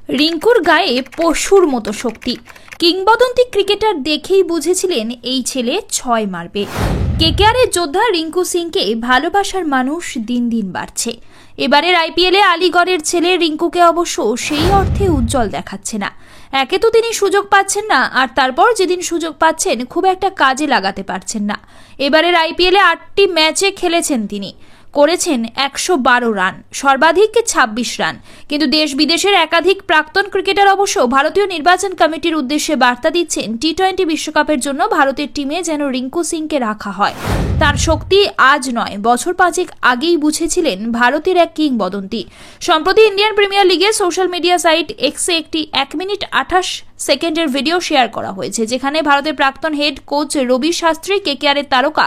রিঙ্কুর গায়ে পশুর মতো শক্তি। কিংবদন্তি ক্রিকেটার দেখেই বুঝেছিলেন এই ছেলে ৬ মারবে। কেকেআরের যোদ্ধা রিঙ্কু সিংকে ভালোবাসার মানুষ দিন দিন বাড়ছে। এবারের আইপিএলে আলিগড়ের ছেলে রিঙ্কুকে অবশ্য সেই অর্থে উজ্জ্বল দেখাচ্ছে না। একে তো তিনি সুযোগ পাচ্ছেন না, আর তারপর যেদিন সুযোগ পাচ্ছেন খুব একটা কাজে লাগাতে পারছেন না। এবারের আইপিএলে ৮টি ম্যাচে খেলেছেন, তিনি করেছেন ১১২ রান, সর্বাধিক ২৬ রান। কিন্তু দেশ বিদেশের একাধিক প্রাক্তন ক্রিকেটার অবশ্য ভারতীয় নির্বাচন কমিটির উদ্দেশ্যে বার্তা দিচ্ছেন, টি-20 বিশ্বকাপের জন্য ভারতের টিমে যেন রিঙ্কু সিংকে রাখা হয়। তার শক্তি আজ নয়, বছর ৫ আগেই বুঝেছিলেন ভারতের এক কিংবদন্তি। সম্প্রতি ইন্ডিয়ান প্রিমিয়ার লিগে সোশ্যাল মিডিয়া সাইট এক্সে একটি ১ মিনিট ২৮ সেকেন্ডের ভিডিও শেয়ার করা হয়েছে, যেখানে ভারতের প্রাক্তন হেড কোচ রবি শাস্ত্রী কেকেআরের তারকা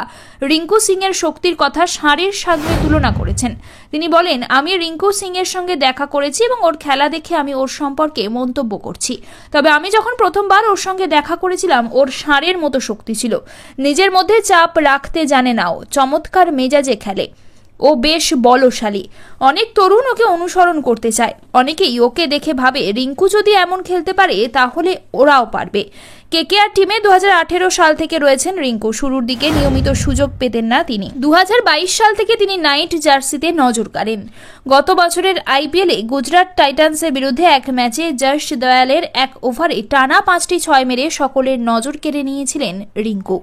রিঙ্কু সিং এর শক্তির কথা ষাঁড়ের সঙ্গে তুলনা করেছেন। তিনি বলেন, আমি রিঙ্কু সিং এর সঙ্গে দেখা করেছি এবং ওর খেলা দেখে আমি ওর সম্পর্কে মন্তব্য করছি। তবে আমি যখন প্রথমবার ওর সঙ্গে দেখা করেছিলাম, ওর ষাঁড়ের মতো শক্তি ছিল। নিজের মধ্যে চাপ রাখতে জানে না, ও চমৎকার মেজাজে খেলে, ও বেশ বলশালী। অনেক তরুণ ওকে অনুসরণ করতে চায়। অনেকেই ওকে দেখে ভাবে রিঙ্কু যদি এমন খেলতে পারে তাহলে ওরাও পারবে। কেকেআর টিমে ২০১৮ সাল থেকে রয়েছেন রিঙ্কু। শুরুর দিকে নিয়মিত সুযোগ পেতেন না তিনি। ২০২২ সাল থেকে তিনি নাইট জার্সিতে নজর কাড়েন। গত বছরের আইপিএলে গুজরাট টাইটান্সের বিরুদ্ধে এক ম্যাচে যশ দয়ালের এক ওভারে টানা ৫টি ৬ মেরে সকলের নজর কেড়ে নিয়েছিলেন রিঙ্কু।